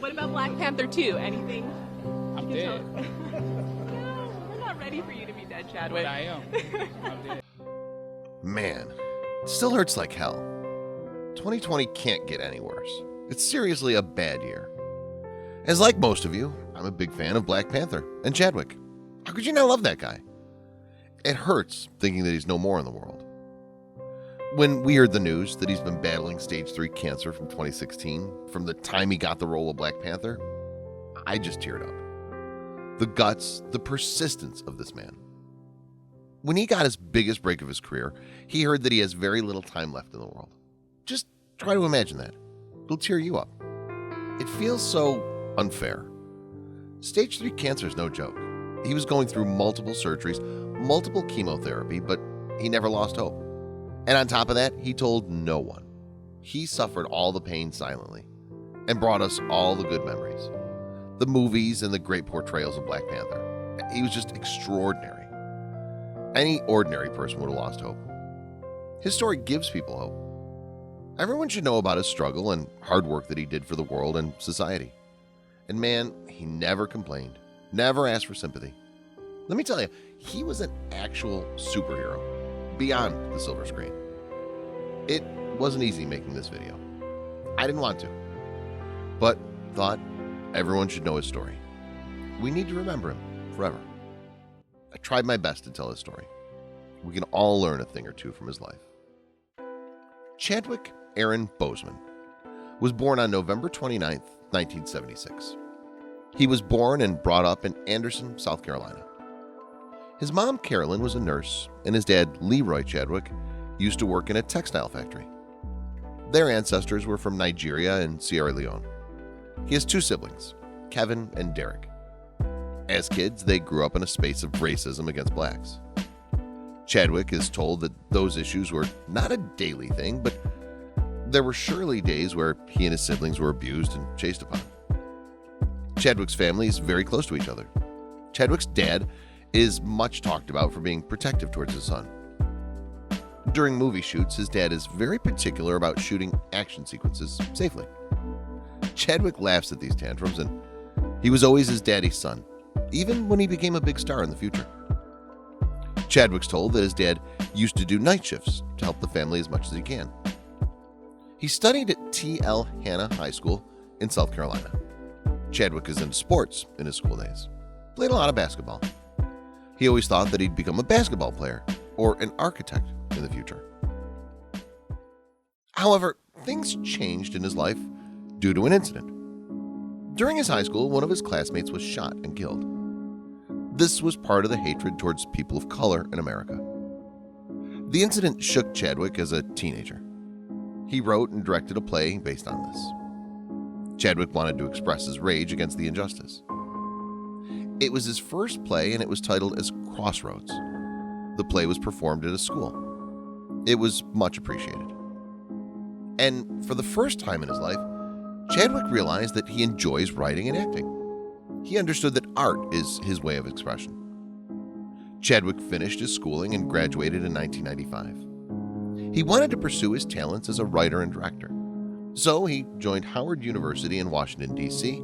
What about Black Panther 2? Anything? I'm dead. No, we're not ready for you to be dead, Chadwick. But I am. I'm dead. Man, it still hurts like hell. 2020 can't get any worse. It's seriously a bad year. As like most of you, I'm a big fan of Black Panther and Chadwick. How could you not love that guy? It hurts thinking that he's no more in the world. When we heard the news that he's been battling stage 3 cancer from 2016, from the time he got the role of Black Panther, I just teared up. The guts, the persistence of this man. When he got his biggest break of his career, he heard that he has very little time left in the world. Just try to imagine that. It'll tear you up. It feels so unfair. Stage 3 cancer is no joke. He was going through multiple surgeries, multiple chemotherapy, but he never lost hope. And on top of that, he told no one. He suffered all the pain silently and brought us all the good memories. The movies and the great portrayals of Black Panther. He was just extraordinary. Any ordinary person would have lost hope. His story gives people hope. Everyone should know about his struggle and hard work that he did for the world and society. And man, he never complained, never asked for sympathy. Let me tell you, he was an actual superhero beyond the silver screen. It wasn't easy making this video. I didn't want to, but thought everyone should know his story. We need to remember him forever. I tried my best to tell his story. We can all learn a thing or two from his life. Chadwick Aaron Boseman was born on November 29, 1976. He was born and brought up in Anderson, South Carolina. His mom, Carolyn, was a nurse, and his dad, Leroy Chadwick, used to work in a textile factory. Their ancestors were from Nigeria and Sierra Leone. He has 2 siblings, Kevin and Derek. As kids, they grew up in a space of racism against blacks. Chadwick is told that those issues were not a daily thing, but there were surely days where he and his siblings were abused and chased upon. Chadwick's family is very close to each other. Chadwick's dad is much talked about for being protective towards his son. During movie shoots, his dad is very particular about shooting action sequences safely. Chadwick laughs at these tantrums, and he was always his daddy's son, even when he became a big star in the future. Chadwick's told that his dad used to do night shifts to help the family as much as he can. He studied at T.L. Hanna High School in South Carolina. Chadwick is into sports in his school days. Played a lot of basketball. He always thought that he'd become a basketball player or an architect in the future. However, things changed in his life due to an incident. During his high school, one of his classmates was shot and killed. This was part of the hatred towards people of color in America. The incident shook Chadwick as a teenager. He wrote and directed a play based on this. Chadwick wanted to express his rage against the injustice. It was his first play, and it was titled as Crossroads. The play was performed at a school. It was much appreciated. And for the first time in his life, Chadwick realized that he enjoys writing and acting. He understood that art is his way of expression. Chadwick finished his schooling and graduated in 1995. He wanted to pursue his talents as a writer and director. So he joined Howard University in Washington, D.C.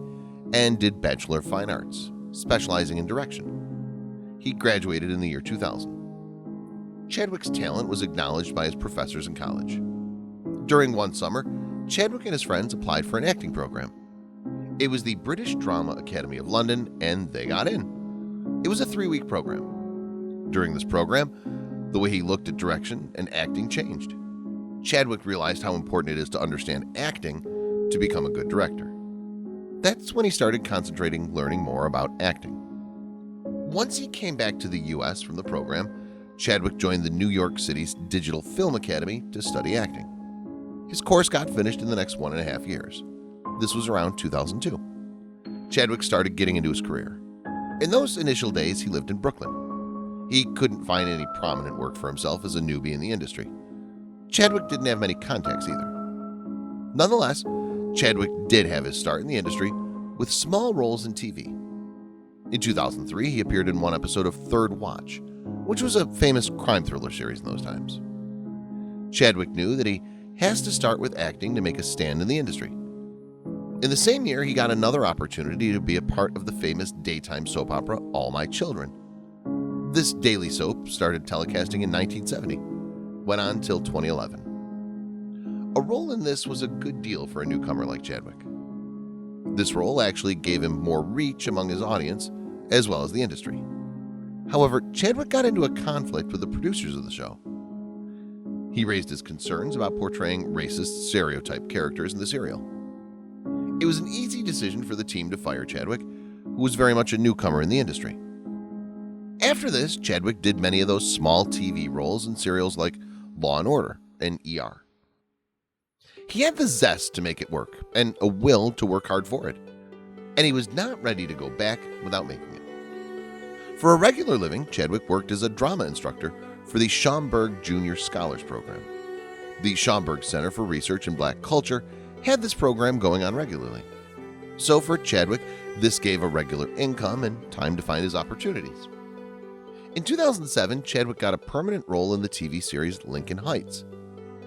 and did Bachelor of Fine Arts, specializing in direction. He graduated in the year 2000. Chadwick's talent was acknowledged by his professors in college. During one summer, Chadwick and his friends applied for an acting program. It was the British Drama Academy of London, and they got in. It was a 3-week program. During this program, the way he looked at direction and acting changed. Chadwick realized how important it is to understand acting to become a good director. That's when he started concentrating learning more about acting. Once he came back to the US from the program, Chadwick joined the New York City's Digital Film Academy to study acting. His course got finished in the next 1.5 years. This was around 2002. Chadwick started getting into his career. In those initial days, he lived in Brooklyn. He couldn't find any prominent work for himself as a newbie in the industry. Chadwick didn't have many contacts either. Nonetheless, Chadwick did have his start in the industry with small roles in TV. In 2003, he appeared in one episode of Third Watch, which was a famous crime thriller series in those times. Chadwick knew that he has to start with acting to make a stand in the industry. In the same year, he got another opportunity to be a part of the famous daytime soap opera All My Children. This daily soap started telecasting in 1970, went on till 2011. A role in this was a good deal for a newcomer like Chadwick. This role actually gave him more reach among his audience as well as the industry. However, Chadwick got into a conflict with the producers of the show. He raised his concerns about portraying racist stereotype characters in the serial. It was an easy decision for the team to fire Chadwick, who was very much a newcomer in the industry. After this, Chadwick did many of those small TV roles in serials like Law & Order and ER. He had the zest to make it work and a will to work hard for it, and he was not ready to go back without making it. For a regular living, Chadwick worked as a drama instructor for the Schomburg Junior Scholars Program. The Schomburg Center for Research in Black Culture had this program going on regularly. So for Chadwick, this gave a regular income and time to find his opportunities. In 2007, Chadwick got a permanent role in the TV series Lincoln Heights.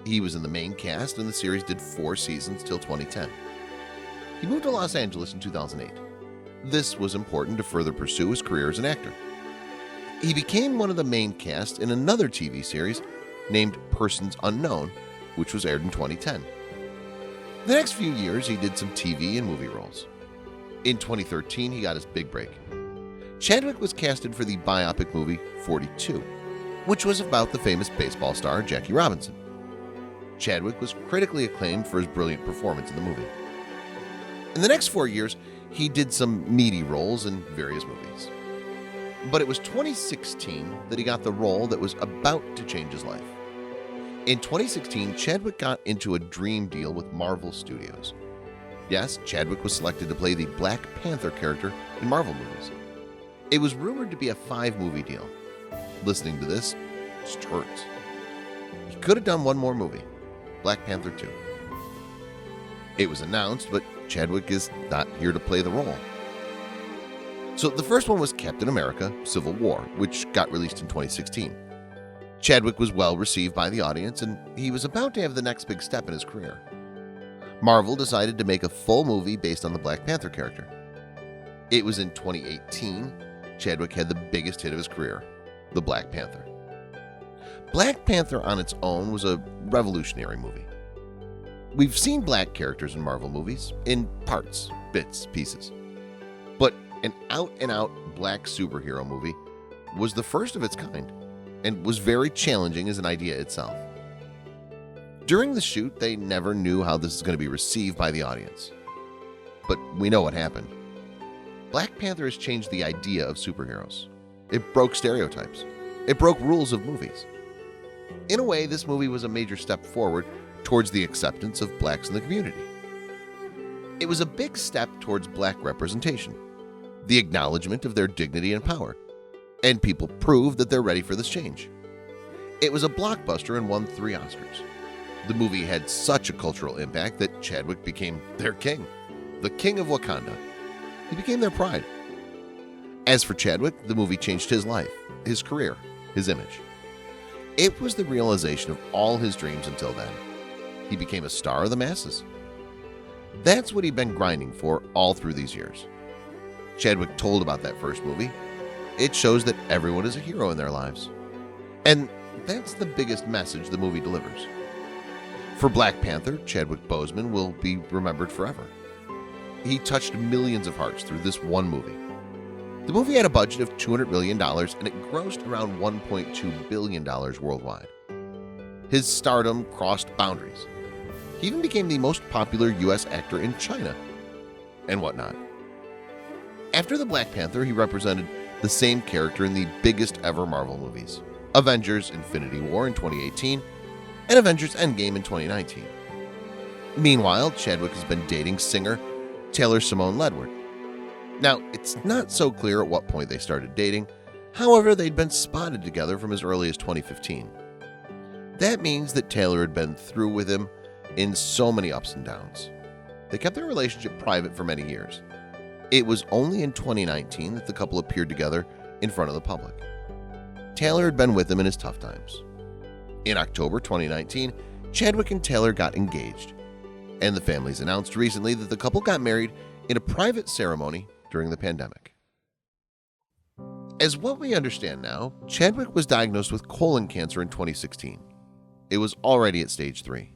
He was in the main cast and the series did 4 seasons till 2010. He moved to Los Angeles in 2008. This was important to further pursue his career as an actor. He became one of the main cast in another TV series named Persons Unknown, which was aired in 2010. The next few years, he did some TV and movie roles. In 2013, he got his big break. Chadwick was casted for the biopic movie 42, which was about the famous baseball star Jackie Robinson. Chadwick was critically acclaimed for his brilliant performance in the movie. In the next 4 years, he did some meaty roles in various movies. But it was 2016 that he got the role that was about to change his life. In 2016, Chadwick got into a dream deal with Marvel Studios. Yes, Chadwick was selected to play the Black Panther character in Marvel movies. It was rumored to be a 5-movie deal. Listening to this just hurts. He could have done one more movie, Black Panther 2. It was announced, but Chadwick is not here to play the role. So the first one was Captain America: Civil War, which got released in 2016. Chadwick was well received by the audience, and he was about to have the next big step in his career. Marvel decided to make a full movie based on the Black Panther character. It was in 2018 Chadwick had the biggest hit of his career, the Black Panther. Black Panther on its own was a revolutionary movie. We've seen black characters in Marvel movies in parts, bits, pieces. But an out-and-out black superhero movie was the first of its kind and was very challenging as an idea itself. During the shoot, they never knew how this is going to be received by the audience. But we know what happened. Black Panther has changed the idea of superheroes. It broke stereotypes. It broke rules of movies. In a way, this movie was a major step forward towards the acceptance of blacks in the community. It was a big step towards black representation, the acknowledgement of their dignity and power, and people proved that they're ready for this change. It was a blockbuster and won 3 Oscars. The movie had such a cultural impact that Chadwick became their king, the king of Wakanda. He became their pride. As for Chadwick, the movie changed his life, his career, his image. It was the realization of all his dreams until then. He became a star of the masses. That's what he'd been grinding for all through these years. Chadwick told about that first movie. It shows that everyone is a hero in their lives. And that's the biggest message the movie delivers. For Black Panther, Chadwick Boseman will be remembered forever. He touched millions of hearts through this one movie. The movie had a budget of $200 million and it grossed around $1.2 billion worldwide. His stardom crossed boundaries. He even became the most popular US actor in China and whatnot. After the Black Panther, he represented the same character in the biggest ever Marvel movies, Avengers: Infinity War in 2018 and Avengers: Endgame in 2019. Meanwhile, Chadwick has been dating singer Taylor Simone Ledward. Now, it's not so clear at what point they started dating. However, they'd been spotted together from as early as 2015. That means that Taylor had been through with him in so many ups and downs. They kept their relationship private for many years. It was only in 2019 that the couple appeared together in front of the public. Taylor had been with him in his tough times. In October 2019, Chadwick and Taylor got engaged. and the families announced recently that the couple got married in a private ceremony during the pandemic. As what we understand now, Chadwick was diagnosed with colon cancer in 2016. It was already at stage 3.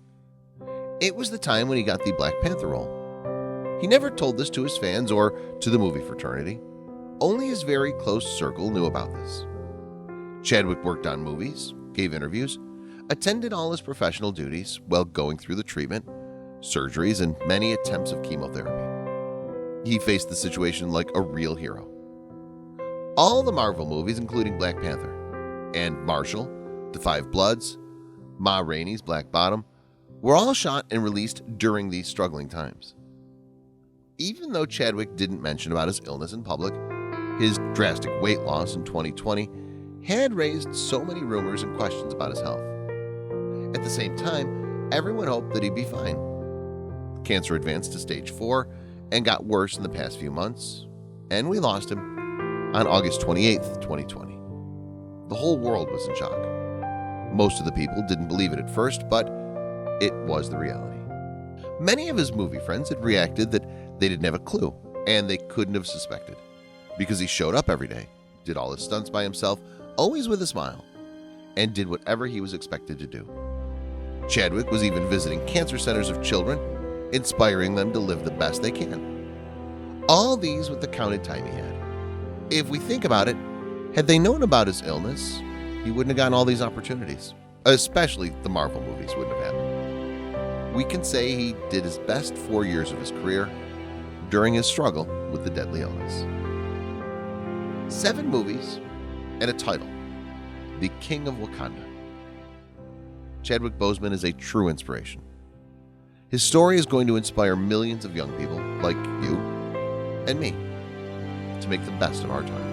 It was the time when he got the Black Panther role. He never told this to his fans or to the movie fraternity. Only his very close circle knew about this. Chadwick worked on movies, gave interviews, attended all his professional duties while going through the treatment, surgeries, and many attempts of chemotherapy. He faced the situation like a real hero. All the Marvel movies, including Black Panther and Marshall, The Five Bloods, Ma Rainey's Black Bottom, were all shot and released during these struggling times. Even though Chadwick didn't mention about his illness in public, his drastic weight loss in 2020 had raised so many rumors and questions about his health. At the same time, everyone hoped that he'd be fine. Cancer advanced to stage 4 and got worse in the past few months, and we lost him on August 28, 2020. The whole world was in shock. Most of the people didn't believe it at first, but it was the reality. Many of his movie friends had reacted that they didn't have a clue, and they couldn't have suspected, because he showed up every day, did all his stunts by himself, always with a smile, and did whatever he was expected to do. Chadwick was even visiting cancer centers of children, inspiring them to live the best they can. All these with the counted time he had. If we think about it, had they known about his illness, he wouldn't have gotten all these opportunities. Especially the Marvel movies wouldn't have happened. We can say he did his best 4 years of his career during his struggle with the deadly illness. 7 movies and a title, The King of Wakanda. Chadwick Boseman is a true inspiration. His story is going to inspire millions of young people like you and me to make the best of our time.